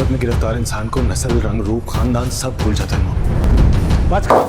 मोहब्बत में गिरफ्तार इंसान को नस्ल, रंग, रूप, खानदान सब भूल जाता है। बात कर।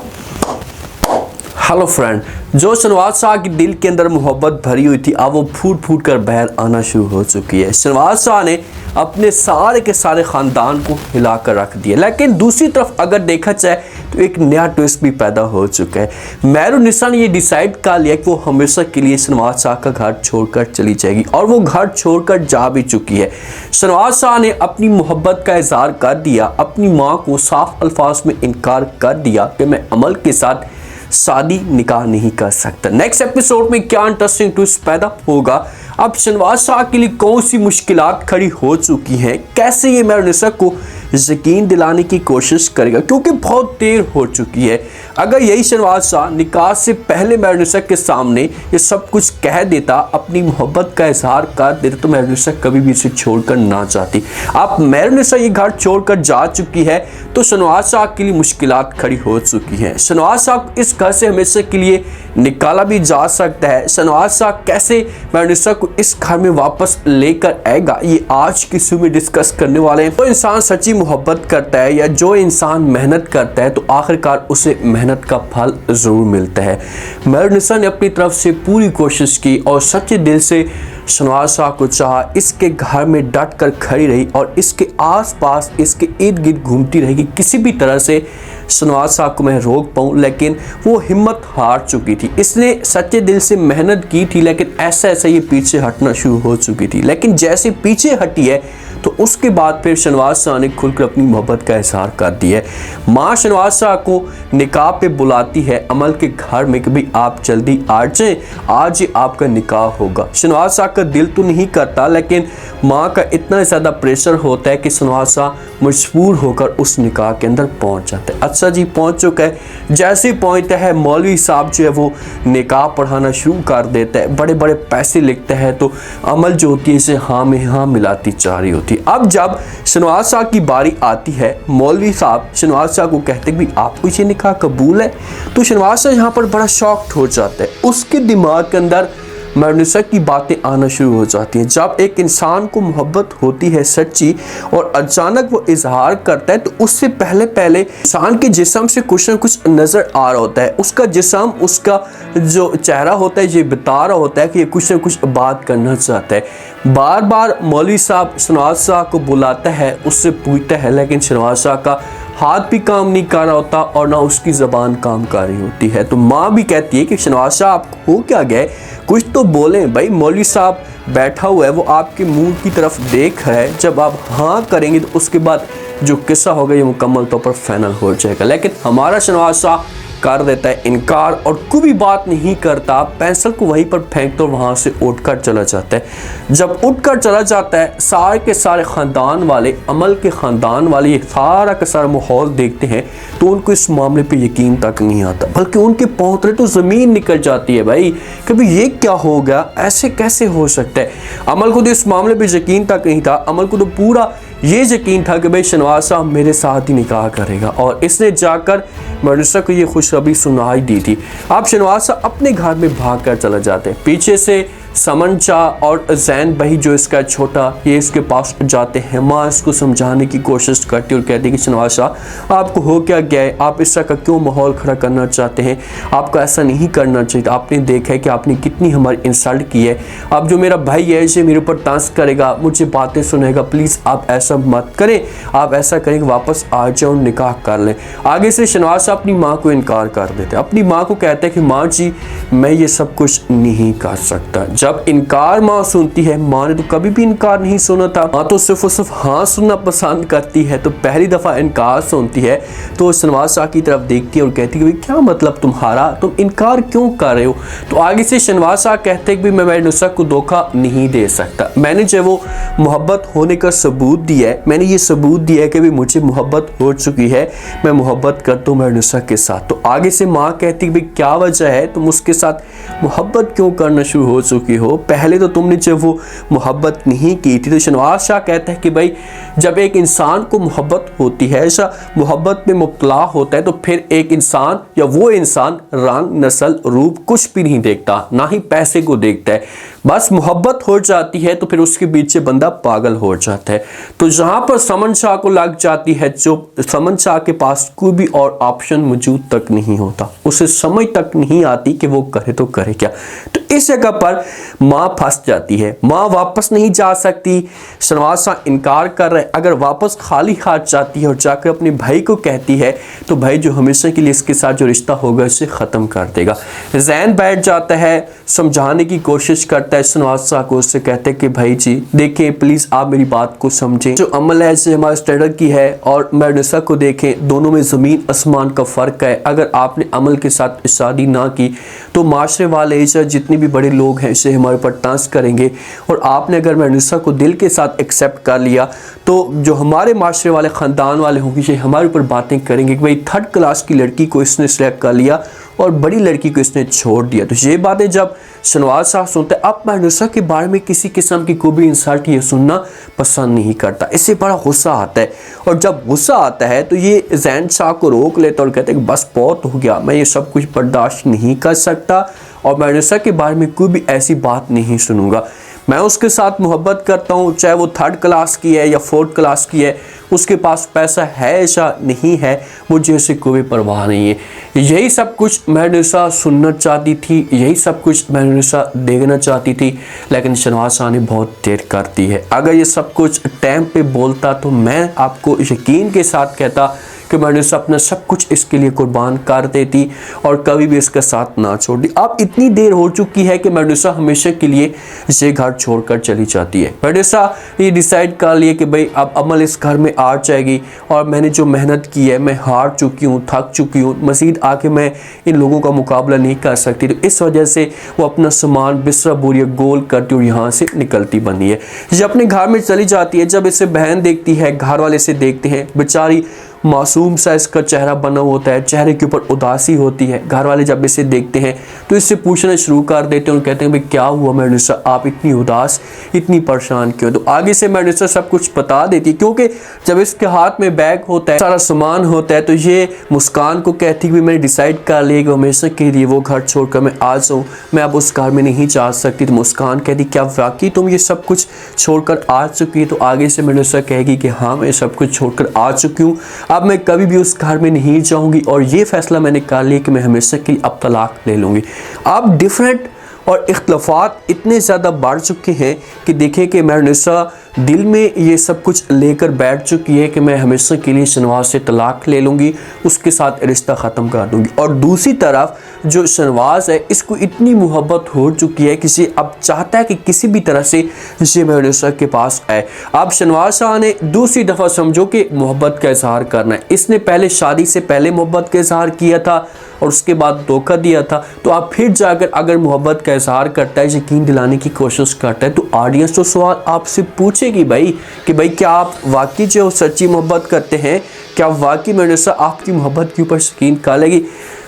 हेलो फ्रेंड, जो शहनवाज शाह की दिल के अंदर मोहब्बत भरी हुई थी अब वो फूट फूट कर बाहर आना शुरू हो चुकी है। शहनवाज शाह ने अपने सारे के सारे ख़ानदान को हिला कर रख दिया। लेकिन दूसरी तरफ अगर देखा जाए तो एक नया ट्विस्ट भी पैदा हो चुका है। मेहरुन्निसा ने ये डिसाइड कर लिया कि वो हमेशा के लिए शहनवाज शाह का घर छोड़कर चली जाएगी और वो घर छोड़कर जा भी चुकी है। शहनवाज शाह ने अपनी मोहब्बत का इजहार कर दिया, अपनी माँ को साफ अल्फाज में इनकार कर दिया कि मैं अमल के साथ शादी निकाह नहीं कर सकता। नेक्स्ट एपिसोड में क्या इंटरेस्टिंग ट्विस्ट पैदा होगा, अब शहनवाज शाह के लिए कौन सी मुश्किलात खड़ी हो चुकी हैं, कैसे ये मेहरुन्निसा को यकीन दिलाने की कोशिश करेगा, क्योंकि बहुत देर हो चुकी है। अगर यही शहनवाज शाह निकाह से पहले मेहरुन्निसा के सामने ये सब कुछ कह देता, अपनी मोहब्बत का इजहार कर देता, तो मेहरुन्निसा कभी भी इसे छोड़कर ना जाती। अब मेहरुन्निसा ये घर छोड़कर जा चुकी है तो शहनवाज शाह के लिए मुश्किलात खड़ी हो चुकी हैं। शहनवाज शाह इस घर से हमेशा के लिए निकाला भी जा सकता है। शहनवाज शाह कैसे मेहरुन्निसा को इस घर में वापस लेकर आएगा, ये आज की शो में डिस्कस करने वाले हैं। तो इंसान सच्ची मोहब्बत करता है या जो इंसान मेहनत करता है तो आखिरकार उसे मेहनत का फल जरूर मिलता है। मेहरुन्निसा ने अपनी तरफ से पूरी कोशिश की और सच्चे दिल से शहनवाज शाह को चाहा, इसके घर में डट कर खड़ी रही और इसके आसपास इसके इर्द गिर्द घूमती रहेगी, किसी भी तरह से शहनवाज शाह को मैं रोक पाऊँ। लेकिन वो हिम्मत हार चुकी थी। इसने सच्चे दिल से मेहनत की थी लेकिन ऐसा ऐसा ये पीछे हटना शुरू हो चुकी थी। लेकिन जैसे पीछे हटी है तो उसके बाद फिर शहनवाज शाह ने खुलकर अपनी मोहब्बत का इजहार कर दिया है। माँ शहनवाज शाह को निकाह पे बुलाती है अमल के घर में कि भाई आप जल्दी आ जाएं, आज ही आपका निकाह होगा। शहनवाज शाह का दिल तो नहीं करता लेकिन माँ का इतना ज़्यादा प्रेशर होता है कि शहनवाज शाह मजबूर होकर उस निकाह के अंदर पहुँच जाता है। अच्छा जी, पहुँच चुका है। जैसे ही पहुँचता है मौलवी साहब जो है वो निकाह पढ़ाना शुरू कर देता है, बड़े बड़े पैसे लिखता है तो अमल जो होती है इसे हाँ में हाँ मिलाती जा रही होती। अब जब शहनवाज शाह की बारी आती है, मौलवी साहब शहनवाज शाह को कहते हैं कि आपको ये निकाह कबूल है, तो शहनवाज शाह यहाँ पर बड़ा शॉक्ड हो जाता है। उसके दिमाग के अंदर मेहरुन्निसा की बातें आना शुरू हो जाती हैं। जब एक इंसान को मोहब्बत होती है सच्ची और अचानक वो इजहार करता है तो उससे पहले पहले इंसान के जिस्म से कुछ ना कुछ नज़र आ रहा होता है। उसका जिस्म, उसका जो चेहरा होता है ये बता रहा होता है कि ये कुछ ना कुछ बात करना चाहता है। बार बार मौलवी साहब शहनवाज शाह को बुलाता है, उससे पूछता है, लेकिन शहनवाज शाह का हाथ भी काम नहीं कर रहा होता और ना उसकी ज़बान काम कर रही होती है। तो माँ भी कहती है कि शहनवाज शाह आप हो क्या गए, कुछ तो बोलें। भाई मौलवी साहब बैठा हुआ है, वो आपके मुंह की तरफ देख रहा है, जब आप हाँ करेंगे तो उसके बाद जो किस्सा होगा ये मुकम्मल तौर पर फाइनल हो जाएगा। लेकिन हमारा शहनवाज शाह कर देता है इनकार और कोई भी बात नहीं करता, पेंसिल को वहीं पर फेंकता और वहाँ से उठकर चला जाता है। जब उठकर चला जाता है सारे के सारे ख़ानदान वाले, अमल के ख़ानदान वाले ये सारा का सारा माहौल देखते हैं तो उनको इस मामले पे यकीन तक नहीं आता, बल्कि उनके पौंतरे तो ज़मीन निकल जाती है। भाई कभी ये क्या हो गया, ऐसे कैसे हो सकता है। अमल को तो इस मामले पे यकीन तक नहीं था। अमल को तो पूरा ये यकीन था कि भाई शहनवाज शाह मेरे साथ ही निकाह करेगा और इसने जाकर मेहरुन्निसा को ये खुशखबरी सुनाई दी थी। अब शहनवाज शाह अपने घर में भाग कर चला जाते हैं। पीछे से समन शाह और जैन भाई जो इसका छोटा, ये इसके पास जाते हैं। माँ इसको समझाने की कोशिश करती है और कहती है कि शहनवाज शाह आपको हो क्या गया है, आप इस तरह का क्यों माहौल खड़ा करना चाहते हैं, आपको ऐसा नहीं करना चाहिए। आपने देखा है कि आपने कितनी हमारी इंसल्ट की है। अब जो मेरा भाई है इसे मेरे ऊपर तंज करेगा, मुझे बातें सुनेगा, प्लीज़ आप ऐसा मत करें, आप ऐसा करें कि वापस आ जाओ, निकाह कर लें। आगे से शहनवाज शाह अपनी माँ को इनकार कर देते हैं। अपनी माँ को कहते हैं कि माँ जी मैं ये सब कुछ नहीं कर सकता। जब इनकार माँ सुनती है, माँ ने तो कभी भी इनकार नहीं सुना था, माँ तो सिर्फ और सिर्फ हाँ सुनना पसंद करती है। तो पहली दफ़ा इनकार सुनती है तो शहनवाज शाह की तरफ देखती है और कहती है कि क्या मतलब तुम्हारा, तुम इनकार क्यों कर रहे हो। तो आगे से शहनवाज शाह कहते हैं कि मैं मेहरुन्निसा को धोखा नहीं दे सकता, मैंने जो वो मोहब्बत होने का सबूत दिया है, मैंने ये सबूत दिया है कि भी मुझे मोहब्बत हो चुकी है, मैं मोहब्बत करता हूँ मेहरुन्निसा के साथ। तो आगे से माँ कहती है भाई क्या वजह है, तुम उसके साथ मोहब्बत क्यों करना शुरू हो चुकी हो, पहले तो तुमने जब वो मोहब्बत नहीं की थी। तो शहनवाज शाह कहता है कि भाई जब एक इंसान को मोहब्बत होती है, ऐसा मोहब्बत में मुब्तला होता है, तो फिर एक इंसान या वो इंसान रंग, नस्ल, रूप कुछ भी नहीं देखता, ना ही पैसे को देखता है। बस मोहब्बत हो जाती है तो फिर उसके पीछे बंदा पागल हो जाता है। तो जहाँ पर समन शाह को लग जाती है, जो समन शाह के पास कोई भी और ऑप्शन मौजूद तक नहीं होता, उसे समझ तक नहीं आती कि वो करे तो करे क्या। तो इस जगह पर माँ फंस जाती है, माँ वापस नहीं जा सकती। शहनवाज शाह इनकार कर रहे, अगर वापस खाली हाथ जाती है और जाकर अपने भाई को कहती है तो भाई जो हमेशा के लिए इसके साथ जो रिश्ता होगा इसे ख़त्म कर देगा। जैन बैठ जाता है, समझाने की कोशिश करता है शहनवाज शाह को, उससे कहते हैं कि भाई जी देखें प्लीज़ आप मेरी बात को समझें, जो अमल है इसे हमारे स्टैंडर्ड की है और मेहरनिसा को देखें, दोनों में ज़मीन आसमान का फ़र्क है। अगर आपने अमल के साथ शादी ना की तो माशरे वाले जितने भी बड़े लोग हैं इसे हमारे ऊपर टांस करेंगे, और आपने अगर मेहरनिसा को दिल के साथ एक्सेप्ट कर लिया तो जो हमारे माशरे वाले ख़ानदान वाले होंगे ये हमारे ऊपर बातें करेंगे कि भाई 3rd क्लास की लड़की को इसने सेलेक्ट कर लिया और बड़ी लड़की को इसने छोड़ दिया। तो ये बातें जब शहनवाज शाह सुनते हैं, अब मेहरनिसा के बारे में किसी किस्म की कोई भी इंसल्ट ये सुनना पसंद नहीं करता, इससे बड़ा गुस्सा आता है। और जब गुस्सा आता है तो ये जैन शाह को रोक लेता और कहते हैं कि बस बहुत हो गया, मैं ये सब कुछ बर्दाश्त नहीं कर सकता और मेहरनिसा के बारे में कोई भी ऐसी बात नहीं सुनूंगा। मैं उसके साथ मोहब्बत करता हूँ, चाहे वो 3rd क्लास की है या 4th क्लास की है, उसके पास पैसा है या नहीं है मुझे इससे कोई परवाह नहीं है। यही सब कुछ मेहरनिसा सुनना चाहती थी, यही सब कुछ मेहरनिसा देखना चाहती थी, लेकिन शहनवाज शाह ने बहुत देर कर दी है। अगर ये सब कुछ टाइम पे बोलता तो मैं आपको यकीन के साथ कहता कि मेहरनिसा अपना सब कुछ इसके लिए कुर्बान कर देती और कभी भी इसका साथ ना छोड़ती। अब इतनी देर हो चुकी है कि मेहरनिसा हमेशा के लिए ये घर छोड़कर चली जाती है। मेहरनिसा ये डिसाइड कर लिए कि भाई अब अमल इस घर में आ जाएगी और मैंने जो मेहनत की है मैं हार चुकी हूँ, थक चुकी हूँ, मज़ीद आके मैं इन लोगों का मुकाबला नहीं कर सकती। तो इस वजह से वो अपना सामान बिस्तरा बोरिया गोल करती और यहाँ से निकलती बनी है। ये अपने घर में चली जाती है। जब इसे बहन देखती है, घर वाले से देखते हैं, बेचारी मासूम सा इसका चेहरा बना होता है, चेहरे के ऊपर उदासी होती है। घर वाले जब इसे देखते हैं तो इससे पूछना शुरू कर देते हैं और कहते हैं भाई क्या हुआ मेहरनिसा, आप इतनी उदास, इतनी परेशान क्यों। तो आगे से मेहरनिसा सब कुछ बता देती है, क्योंकि जब इसके हाथ में बैग होता है, सारा सामान होता है, तो ये मुस्कान को कहती है कि मैंने डिसाइड कर लिया कि हमेशा के लिए वो घर छोड़कर मैं आ जाऊँ, मैं अब उस घर में नहीं जा सकती। तो मुस्कान कहती क्या वाकई तुम ये सब कुछ छोड़कर आ चुकी। तो आगे से मेहरनिसा कहेगी कि हाँ मैं सब कुछ छोड़कर आ चुकी हूँ, अब मैं कभी भी उस घर में नहीं जाऊंगी और ये फैसला मैंने कर लिया कि मैं हमेशा के लिए अब तलाक ले लूँगी। अब डिफरेंट और इख्तलाफात इतने ज़्यादा बढ़ चुके हैं कि देखें कि मेहरनिसा दिल में ये सब कुछ लेकर बैठ चुकी है कि मैं हमेशा के लिए शहनवाज से तलाक ले लूँगी, उसके साथ रिश्ता ख़त्म कर दूँगी। और दूसरी तरफ जो शहनवाज है इसको इतनी मोहब्बत हो चुकी है कि ये अब चाहता है कि किसी भी तरह से ये मेहरनिसा के पास आए। अब शहनवाज शाह ने दूसरी दफ़ा समझो कि मोहब्बत का इजहार करना है। इसने पहले शादी से पहले मोहब्बत का इजहार किया था और उसके बाद धोखा दिया था, तो अब फिर जाकर अगर मोहब्बत का इजहार करता है, यकीन दिलाने की कोशिश करता है, तो ऑडियंस तो सवाल आपसे पूछेगी भाई कि भाई क्या आप वाकई जो सच्ची मोहब्बत करते हैं, क्या वाकई मेहरनिसा आपकी मोहब्बत के ऊपर यकीन कर लेगी।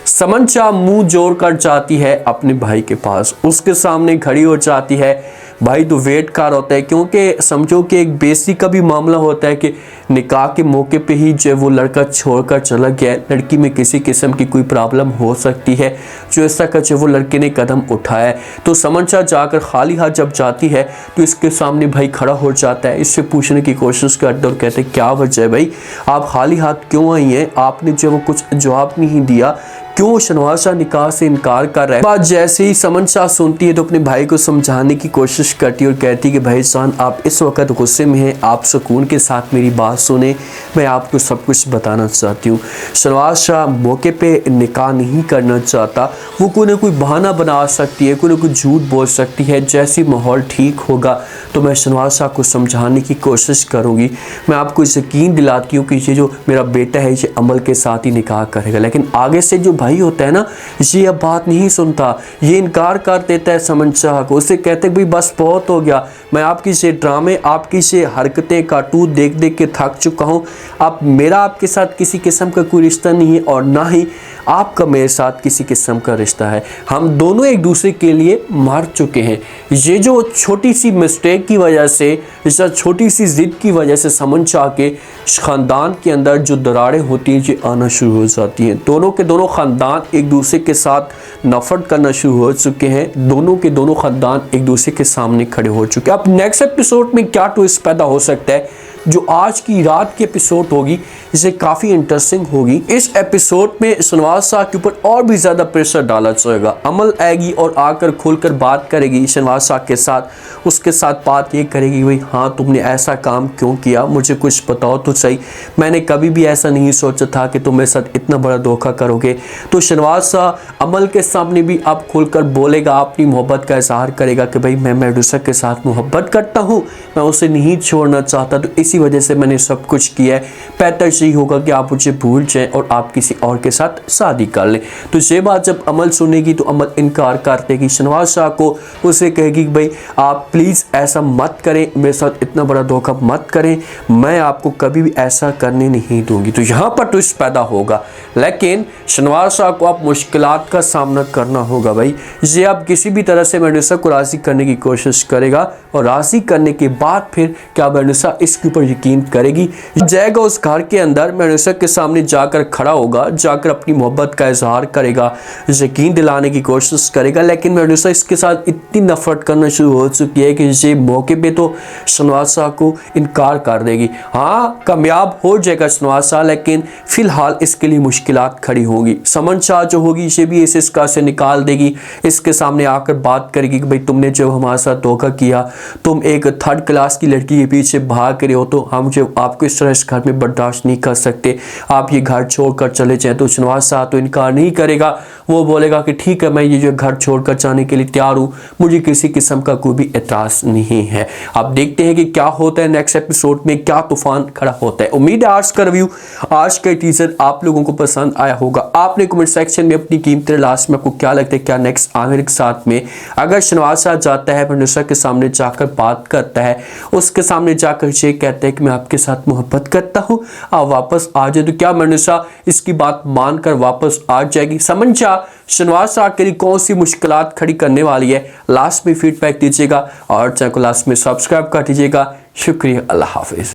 समन शाह मुंह जोड़ कर जाती है अपने भाई के पास, उसके सामने खड़ी हो जाती है। भाई तो वेट कर होता है, क्योंकि समझो कि एक बेइज्जती का भी मामला होता है कि निकाह के मौके पे ही जो वो लड़का छोड़कर चला गया, लड़की में किसी किस्म की कोई प्रॉब्लम हो सकती है, जो ऐसा का जो वो लड़के ने कदम उठाया है। तो समन शाह जाकर खाली हाथ जब जाती है तो इसके सामने भाई खड़ा हो जाता है, इससे पूछने की कोशिश करता है और कहते हैं क्या वजह है भाई, आप खाली हाथ क्यों आई हैं, आपने जो वो कुछ जवाब नहीं दिया, क्यों शहनवाज शाह निकाह से इनकार कर रहा है। बात जैसे ही समन शाह सुनती है तो अपने भाई को समझाने की कोशिश करती है और कहती है कि भाई जान आप इस वक्त गुस्से में हैं, आप सुकून के साथ मेरी बात सुने, मैं आपको सब कुछ बताना चाहती हूँ। शहनवाज शाह मौके पे निकाह नहीं करना चाहता, वो कोई ना कोई बहाना बना सकती है, कोई ना कोई झूठ बोल सकती है। जैसे माहौल ठीक होगा तो मैं शहनवाज शाह को समझाने की कोशिश करूँगी, मैं आपको यकीन दिलाती हूँ कि ये जो मेरा बेटा है ये अमल के साथ ही निकाह करेगा। लेकिन आगे से जो भाई होता है ना, ये अब बात नहीं सुनता, ये इनकार कर देता है समन शाह को। उससे कहते हैं भाई बस बहुत हो गया, मैं आपकी से ड्रामे, आपकी से हरकतें, कार्टून देख देख के थक चुका हूँ, अब मेरा आपके साथ किसी किस्म का कोई रिश्ता नहीं है और ना ही आपका मेरे साथ किसी किस्म का रिश्ता है, हम दोनों एक दूसरे के लिए मर चुके हैं। ये जो छोटी सी मिस्टेक की वजह से, इस छोटी सी ज़िद की वजह से समन शाह के ख़ानदान के अंदर जो दरारें होती हैं ये आना शुरू हो जाती हैं। दोनों के दोनों ख़ानदान एक दूसरे के साथ नफ़रत करना शुरू हो चुके हैं। दोनों के दोनों ख़ानदान एक दूसरे के सामने खड़े हो चुके हैं। अब नेक्स्ट एपिसोड में क्या ट्विस्ट पैदा हो सकता है, जो आज की रात की एपिसोड होगी, इसे काफ़ी इंटरेस्टिंग होगी। इस एपिसोड में शहनवाज शाह के ऊपर और भी ज़्यादा प्रेशर डाला जाएगा। अमल आएगी और आकर खुलकर बात करेगी शहनवाज शाह के साथ। उसके साथ बात ये करेगी, भाई हाँ तुमने ऐसा काम क्यों किया, मुझे कुछ बताओ तो सही, मैंने कभी भी ऐसा नहीं सोचा था कि तुम मेरे साथ इतना बड़ा धोखा करोगे। तो शहनवाज शाह अमल के सामने भी अब खुलकर बोलेगा, अपनी मोहब्बत का इजहार करेगा कि भाई मैं मेडुसा के साथ मोहब्बत करता हूँ, मैं उसे नहीं छोड़ना चाहता, तो इसी वजह से मैंने सब कुछ किया है। बेहतर यही होगा कि आप मुझे भूल जाएं और आप किसी और के साथ शादी कर लें। तो ये बात जब अमल सुनेगी तो अमल इनकार कर देगी शहनवाज शाह को। उसे कहेगी कि भाई आप प्लीज़ ऐसा मत करें, मेरे साथ इतना बड़ा धोखा मत करें, मैं आपको कभी भी ऐसा करने नहीं दूंगी। तो यहाँ पर ट्विस्ट पैदा होगा, लेकिन शहनवाज शाह को अब मुश्किलात का सामना करना होगा। भाई ये अब किसी भी तरह से मेडुसा को राज़ी करने की कोशिश करेगा और राज़ी करने के बाद फिर क्या मेडुसा इसके ऊपर यकीन करेगी। जाएगा उस घर के अंदर, मेडुसा के सामने जाकर खड़ा होगा, जाकर अपनी मोहब्बत का इजहार करेगा, यकीन दिलाने की कोशिश करेगा। लेकिन मेडुसा इसके साथ इतनी नफरत करना शुरू हो चुकी है कि ये मौके पे तो शहनवाज शाह को इनकार कर देगी। हाँ कामयाब हो जाएगा शहनवाज शाह, लेकिन फ़िलहाल इसके लिए मुश्किलात खड़ी होगी। समन शाह जो होगी ये भी इस इसका से निकाल देगी, इसके सामने आकर बात करेगी कि भाई तुमने जो हमारे साथ धोखा किया, तुम एक 3rd क्लास की लड़की के पीछे भाग रहे हो, तो हम जो आपको इस तरह इस घर में बर्दाश्त नहीं कर सकते, आप ये घर छोड़कर चले जाएं। तो शहनवाज शाह तो इनकार नहीं करेगा, वो बोलेगा कि ठीक है मैं ये जो घर छोड़कर जाने के लिए तैयार हूँ, मुझे किसी किस्म का कोई भी एतराज़ नहीं है। अब देखते हैं कि क्या होता है नेक्स्ट एपिसोड में, क्या तूफान खड़ा होता है। उम्मीद है आज का रिव्यू, आज का टीजर आप लोगों को पसंद आया होगा। आपने कमेंट सेक्शन में अपनी कीमती लास्ट में आपको क्या लगता है, क्या नेक्स्ट आमिर के साथ में अगर शहनवाज शाह जाता है मेडुसा के सामने जाकर बात करता है, उसके सामने जाकर ये कहता है कि मैं आपके साथ मोहब्बत करता हूँ, आप वापस आ जाए, तो क्या मेडुसा इसकी बात मानकर वापस आ जाएगी। समन शाह शहनवाज शाह के लिए कौन सी मुश्किलात खड़ी करने वाली है, लास्ट में फीडबैक दीजिएगा और चैनल को लास्ट में सब्सक्राइब कर दीजिएगा। शुक्रिया, अल्लाह हाफिज़।